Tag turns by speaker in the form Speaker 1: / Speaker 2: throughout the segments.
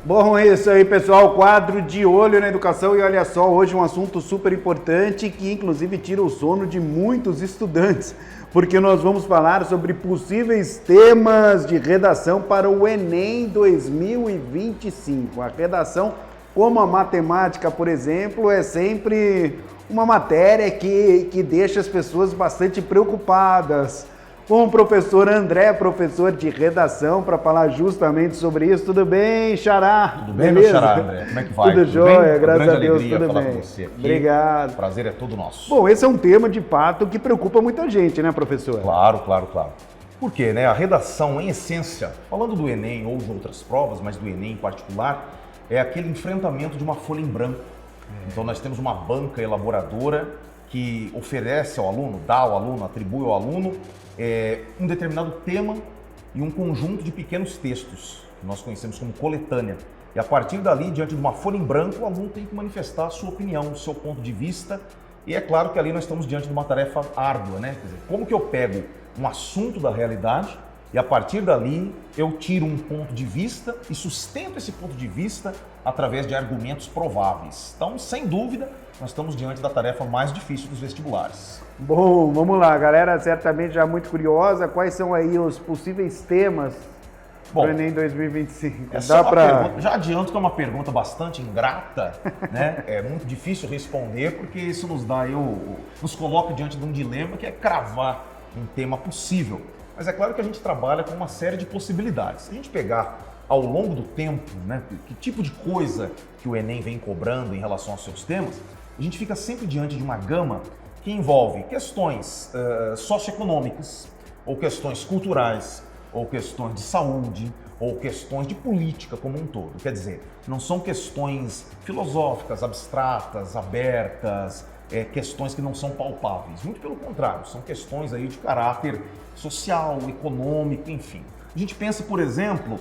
Speaker 1: Bom, é isso aí, pessoal. Quadro de Olho na Educação. E olha só, hoje um assunto super importante que inclusive tira o sono de muitos estudantes, porque nós vamos falar sobre possíveis temas de redação para o Enem 2025. A redação, como a matemática, por exemplo, é sempre uma matéria que deixa as pessoas bastante preocupadas. Com o professor André, professor de redação, para falar justamente sobre isso. Tudo bem, Xará?
Speaker 2: Tudo bem,
Speaker 1: beleza?
Speaker 2: meu Xará, André? Como é que vai?
Speaker 1: Tudo jóia, graças a Deus,
Speaker 2: alegria
Speaker 1: tudo
Speaker 2: falar
Speaker 1: bem.
Speaker 2: Com você aqui.
Speaker 1: Obrigado.
Speaker 2: O prazer é todo nosso.
Speaker 1: Bom, esse é um tema, de fato, que preocupa muita gente, né, professor?
Speaker 2: Claro. Por quê, né? A redação, em essência, falando do Enem ou de outras provas, mas do Enem em particular, é aquele enfrentamento de uma folha em branco. Então, nós temos uma banca elaboradora que oferece ao aluno, dá ao aluno, atribui ao aluno um determinado tema e um conjunto de pequenos textos, que nós conhecemos como coletânea. E a partir dali, diante de uma folha em branco, o aluno tem que manifestar a sua opinião, o seu ponto de vista. E é claro que ali nós estamos diante de uma tarefa árdua, né? Quer dizer, como que eu pego um assunto da realidade e a partir dali eu tiro um ponto de vista e sustento esse ponto de vista através de argumentos prováveis. Então, sem dúvida, nós estamos diante da tarefa mais difícil dos vestibulares.
Speaker 1: Bom, vamos lá, galera certamente já muito curiosa. Quais são aí os possíveis temas do Enem 2025?
Speaker 2: Já adianto que é uma pergunta bastante ingrata, né? É muito difícil responder porque isso nos coloca diante de um dilema que é cravar um tema possível. Mas é claro que a gente trabalha com uma série de possibilidades. Se a gente pegar ao longo do tempo, né, que tipo de coisa que o Enem vem cobrando em relação aos seus temas, a gente fica sempre diante de uma gama que envolve questões socioeconômicas, ou questões culturais, ou questões de saúde, ou questões de política como um todo. Quer dizer, não são questões filosóficas, abstratas, abertas, questões que não são palpáveis. Muito pelo contrário, são questões aí de caráter social, econômico, enfim. A gente pensa, por exemplo,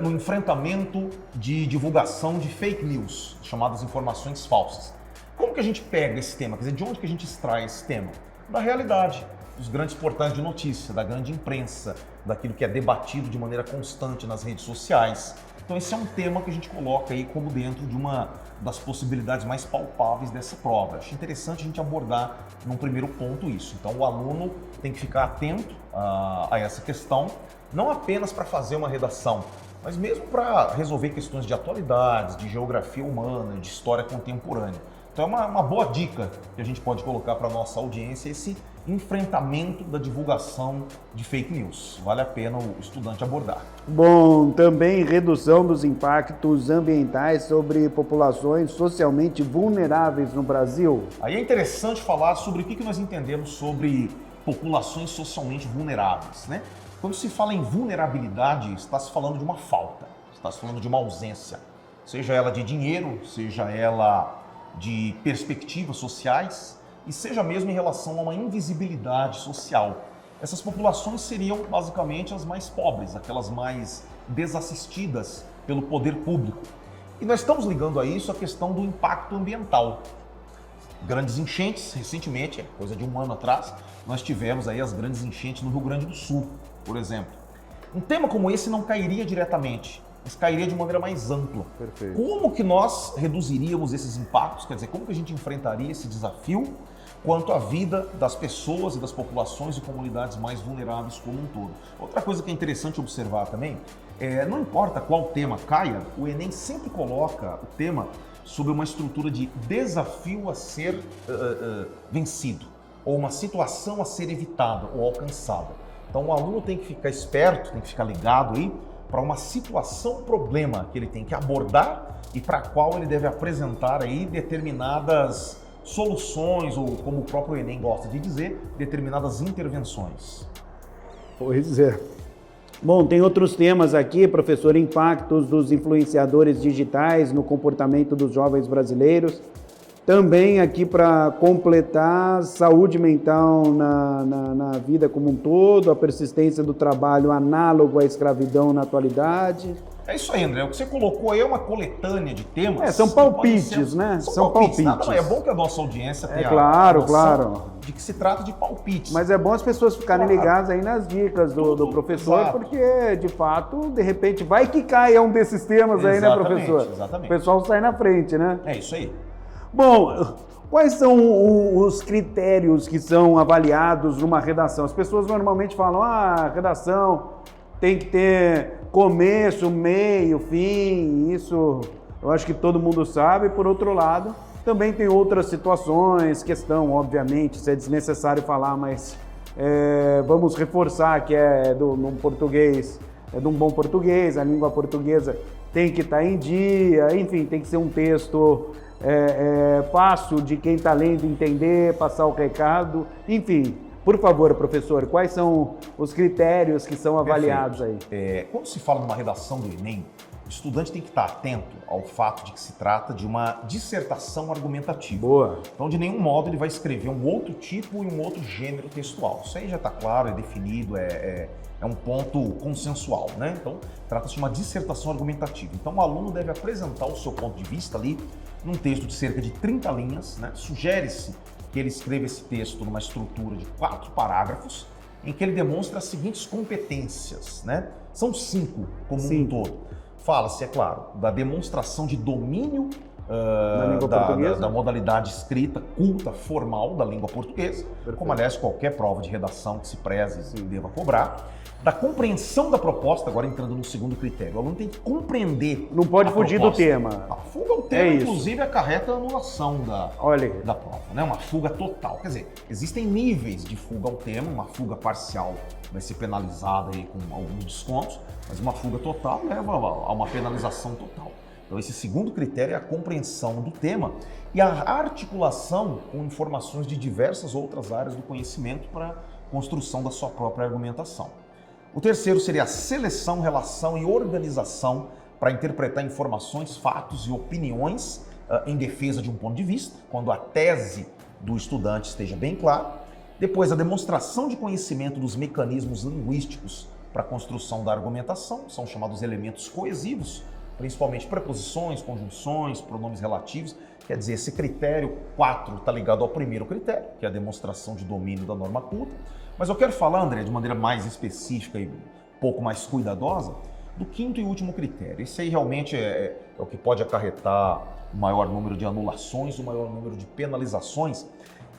Speaker 2: no enfrentamento de divulgação de fake news, chamadas informações falsas. Como que a gente pega esse tema? Quer dizer, de onde que a gente extrai esse tema? Da realidade, dos grandes portais de notícia, da grande imprensa, daquilo que é debatido de maneira constante nas redes sociais. Então esse é um tema que a gente coloca aí como dentro de uma das possibilidades mais palpáveis dessa prova. Acho interessante a gente abordar num primeiro ponto isso. Então o aluno tem que ficar atento a essa questão, não apenas para fazer uma redação, mas mesmo para resolver questões de atualidades, de geografia humana, de história contemporânea. Então é uma boa dica que a gente pode colocar para a nossa audiência esse enfrentamento da divulgação de fake news. Vale a pena o estudante abordar.
Speaker 1: Bom, também redução dos impactos ambientais sobre populações socialmente vulneráveis no Brasil.
Speaker 2: Aí é interessante falar sobre o que nós entendemos sobre populações socialmente vulneráveis, né? Quando se fala em vulnerabilidade, está se falando de uma falta, está se falando de uma ausência, seja ela de dinheiro, seja ela de perspectivas sociais e seja mesmo em relação a uma invisibilidade social. Essas populações seriam basicamente as mais pobres, aquelas mais desassistidas pelo poder público. E nós estamos ligando a isso a questão do impacto ambiental. Grandes enchentes, recentemente, coisa de um ano atrás, nós tivemos aí as grandes enchentes no Rio Grande do Sul, por exemplo. Um tema como esse não cairia diretamente, mas cairia de maneira mais ampla.
Speaker 1: Perfeito.
Speaker 2: Como que nós reduziríamos esses impactos? Quer dizer, como que a gente enfrentaria esse desafio quanto à vida das pessoas e das populações e comunidades mais vulneráveis como um todo? Outra coisa que é interessante observar também, não importa qual tema caia, o Enem sempre coloca o tema sob uma estrutura de desafio a ser vencido, ou uma situação a ser evitada ou alcançada. Então o aluno tem que ficar esperto, tem que ficar ligado aí, para uma situação, problema que ele tem que abordar e para a qual ele deve apresentar aí determinadas soluções ou, como o próprio Enem gosta de dizer, determinadas intervenções.
Speaker 1: Pois é. Bom, tem outros temas aqui, professor, impactos dos influenciadores digitais no comportamento dos jovens brasileiros. Também aqui para completar, saúde mental na vida como um todo, a persistência do trabalho análogo à escravidão na atualidade.
Speaker 2: É isso aí, André. O que você colocou aí é uma coletânea de temas.
Speaker 1: São palpites, né?
Speaker 2: São palpites. Não, é bom que a nossa audiência tenha
Speaker 1: claro,
Speaker 2: claro. De que se trata de palpites.
Speaker 1: Mas é bom as pessoas ficarem ligadas aí nas dicas do professor,
Speaker 2: exato.
Speaker 1: Porque, de fato, de repente, vai que caia um desses temas aí, né, professor?
Speaker 2: Exatamente.
Speaker 1: O pessoal sai na frente, né?
Speaker 2: É isso aí.
Speaker 1: Bom, quais são os critérios que são avaliados numa redação? As pessoas normalmente falam, redação tem que ter começo, meio, fim, isso eu acho que todo mundo sabe. Por outro lado, também tem outras situações, questão, obviamente, se é desnecessário falar, mas vamos reforçar que num português, de um bom português, a língua portuguesa tem que estar em dia, enfim, tem que ser um texto fácil de quem está lendo entender, passar o recado, enfim. Por favor, professor, quais são os critérios que são avaliados aí?
Speaker 2: Quando se fala numa redação do Enem, o estudante tem que estar atento ao fato de que se trata de uma dissertação argumentativa.
Speaker 1: Boa.
Speaker 2: Então, de nenhum modo ele vai escrever um outro tipo e um outro gênero textual. Isso aí já está claro, é definido, é um ponto consensual, né? Então, trata-se de uma dissertação argumentativa. Então, o aluno deve apresentar o seu ponto de vista ali num texto de cerca de 30 linhas, né? Sugere-se que ele escreva esse texto numa estrutura de 4 parágrafos, em que ele demonstra as seguintes competências, né? São 5 como um todo. Fala-se, é claro, da demonstração de domínio da modalidade escrita, culta, formal da língua portuguesa, como aliás qualquer prova de redação que se preze e deva cobrar. Da compreensão da proposta, agora entrando no segundo critério. O aluno tem que compreender.
Speaker 1: Não pode fugir do tema.
Speaker 2: A fuga ao tema, inclusive, acarreta a anulação da prova, né? Uma fuga total. Quer dizer, existem níveis de fuga ao tema, uma fuga parcial vai ser penalizada aí com alguns descontos, mas uma fuga total leva a uma penalização total. Então, esse segundo critério é a compreensão do tema e a articulação com informações de diversas outras áreas do conhecimento para a construção da sua própria argumentação. O terceiro seria a seleção, relação e organização para interpretar informações, fatos e opiniões em defesa de um ponto de vista, quando a tese do estudante esteja bem clara. Depois, a demonstração de conhecimento dos mecanismos linguísticos para a construção da argumentação, são chamados elementos coesivos, principalmente preposições, conjunções, pronomes relativos. Quer dizer, esse critério 4 está ligado ao primeiro critério, que é a demonstração de domínio da norma culta. Mas eu quero falar, André, de maneira mais específica e um pouco mais cuidadosa, do quinto e último critério. Esse aí realmente é o que pode acarretar o maior número de anulações, o maior número de penalizações,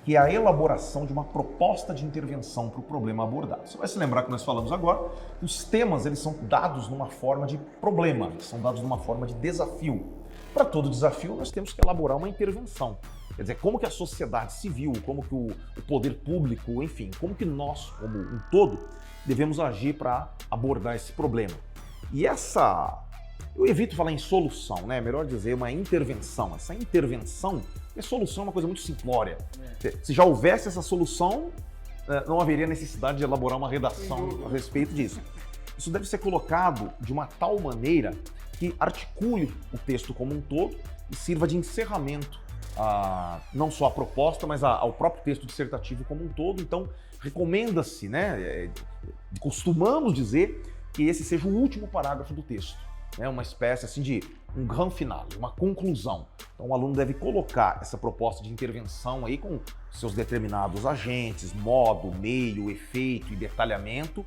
Speaker 2: que é a elaboração de uma proposta de intervenção para o problema abordado. Você vai se lembrar que nós falamos agora, os temas eles são dados numa forma de problema, são dados numa forma de desafio. Para todo desafio, nós temos que elaborar uma intervenção. Quer dizer, como que a sociedade civil, como que o poder público, enfim, como que nós, como um todo, devemos agir para abordar esse problema. E eu evito falar em solução, né? É melhor dizer uma intervenção. Essa intervenção, a solução é uma coisa muito simplória. Se já houvesse essa solução, não haveria necessidade de elaborar uma redação a respeito disso. Isso deve ser colocado de uma tal maneira que articule o texto como um todo e sirva de encerramento não só a proposta, mas ao próprio texto dissertativo como um todo. Então, recomenda-se, né, costumamos dizer que esse seja o último parágrafo do texto, né, uma espécie assim de um grand finale, uma conclusão. Então, o aluno deve colocar essa proposta de intervenção aí com seus determinados agentes, modo, meio, efeito e detalhamento,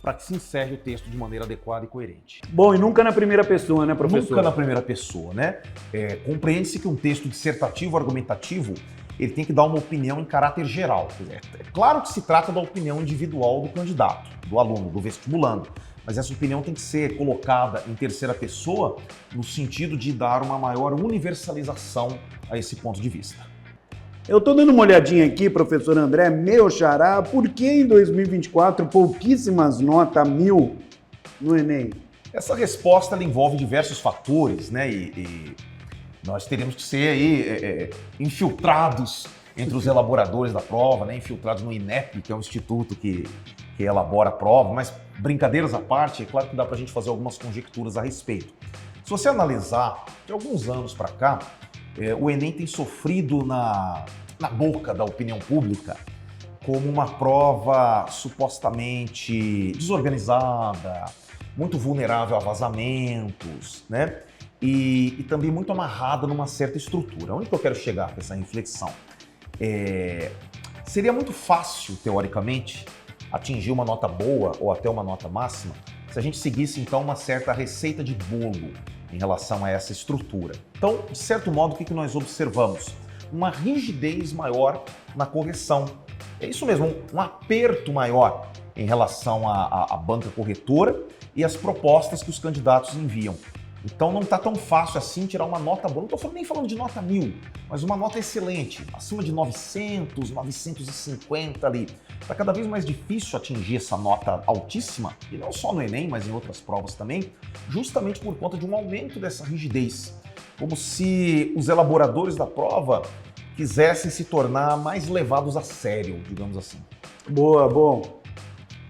Speaker 2: para que se encerre o texto de maneira adequada e coerente.
Speaker 1: Bom, e nunca na primeira pessoa, né, professor?
Speaker 2: Nunca na primeira pessoa, né? Compreende-se que um texto dissertativo, argumentativo, ele tem que dar uma opinião em caráter geral. É claro que se trata da opinião individual do candidato, do aluno, do vestibulando, mas essa opinião tem que ser colocada em terceira pessoa no sentido de dar uma maior universalização a esse ponto de vista.
Speaker 1: Eu estou dando uma olhadinha aqui, professor André, meu xará, por que em 2024 pouquíssimas nota 1000 no Enem?
Speaker 2: Essa resposta ela envolve diversos fatores, né? E nós teríamos que ser aí infiltrados entre os elaboradores da prova, né? Infiltrados no INEP, que é um instituto que elabora a prova, mas brincadeiras à parte, é claro que dá para a gente fazer algumas conjecturas a respeito. Se você analisar, de alguns anos para cá, o Enem tem sofrido na boca da opinião pública como uma prova supostamente desorganizada, muito vulnerável a vazamentos, né? E também muito amarrada numa certa estrutura. Onde que eu quero chegar com essa reflexão? Seria muito fácil, teoricamente, atingir uma nota boa ou até uma nota máxima se a gente seguisse, então, uma certa receita de bolo em relação a essa estrutura. Então, de certo modo, o que nós observamos? Uma rigidez maior na correção. É isso mesmo, um aperto maior em relação à banca corretora e às propostas que os candidatos enviam. Então não está tão fácil assim tirar uma nota boa. Não estou nem falando de nota 1000, mas uma nota excelente, acima de 900, 950 ali. Está cada vez mais difícil atingir essa nota altíssima, e não só no Enem, mas em outras provas também, justamente por conta de um aumento dessa rigidez. Como se os elaboradores da prova quisessem se tornar mais levados a sério, digamos assim.
Speaker 1: Boa, bom.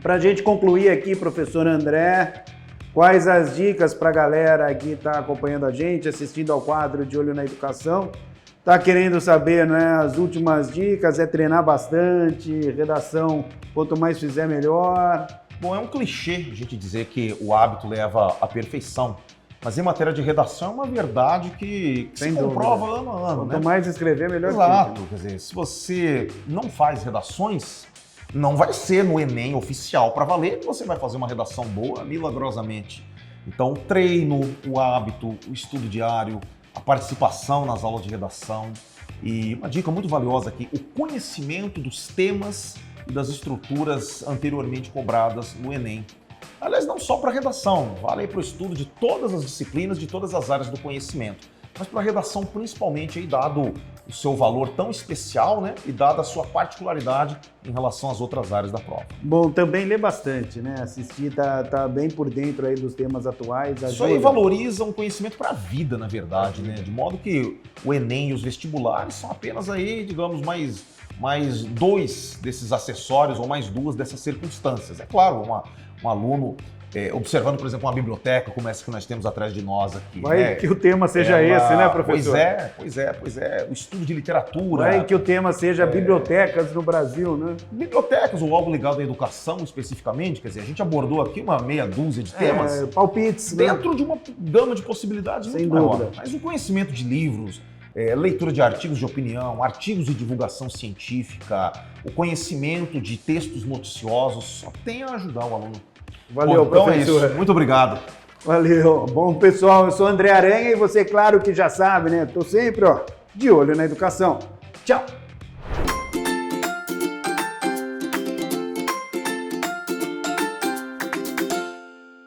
Speaker 1: Para a gente concluir aqui, professor André, quais as dicas para a galera que está acompanhando a gente, assistindo ao quadro De Olho na Educação? Está querendo saber, né, as últimas dicas? É treinar bastante, redação, quanto mais fizer, melhor?
Speaker 2: Bom, é um clichê a gente dizer que o hábito leva à perfeição, mas em matéria de redação é uma verdade que se comprova ano a ano.
Speaker 1: Quanto mais escrever, melhor.
Speaker 2: Exato, quer dizer, se você não faz redações, não vai ser no Enem oficial para valer que você vai fazer uma redação boa milagrosamente. Então, o treino, o hábito, o estudo diário, a participação nas aulas de redação e uma dica muito valiosa aqui, o conhecimento dos temas e das estruturas anteriormente cobradas no Enem. Aliás, não só para redação, vale para o estudo de todas as disciplinas, de todas as áreas do conhecimento, mas para a redação principalmente, aí, dado o seu valor tão especial, né, e dada a sua particularidade em relação às outras áreas da prova.
Speaker 1: Bom, também lê bastante, né? Assistir, tá bem por dentro aí dos temas atuais. Ajuda.
Speaker 2: Isso aí valoriza um conhecimento para a vida, na verdade, né? De modo que o Enem e os vestibulares são apenas aí, digamos, mais dois desses acessórios ou mais duas dessas circunstâncias. É claro, um aluno observando, por exemplo, uma biblioteca como essa que nós temos atrás de nós aqui.
Speaker 1: Vai que o tema seja esse, né, professor?
Speaker 2: Pois é. O estudo de literatura.
Speaker 1: Vai que o tema seja bibliotecas no Brasil, né?
Speaker 2: Bibliotecas ou algo ligado à educação especificamente, quer dizer, a gente abordou aqui uma meia dúzia de temas.
Speaker 1: Palpites,
Speaker 2: dentro
Speaker 1: né?
Speaker 2: de uma gama de possibilidades
Speaker 1: Sem
Speaker 2: muito
Speaker 1: dúvida.
Speaker 2: maior. Mas o conhecimento de livros, leitura de artigos de opinião, artigos de divulgação científica, o conhecimento de textos noticiosos só tem a ajudar o aluno.
Speaker 1: Valeu,
Speaker 2: então
Speaker 1: professor.
Speaker 2: É isso. Muito obrigado.
Speaker 1: Valeu. Bom, pessoal, eu sou André Aranha e você, claro que já sabe, né? Tô sempre, de olho na educação. Tchau.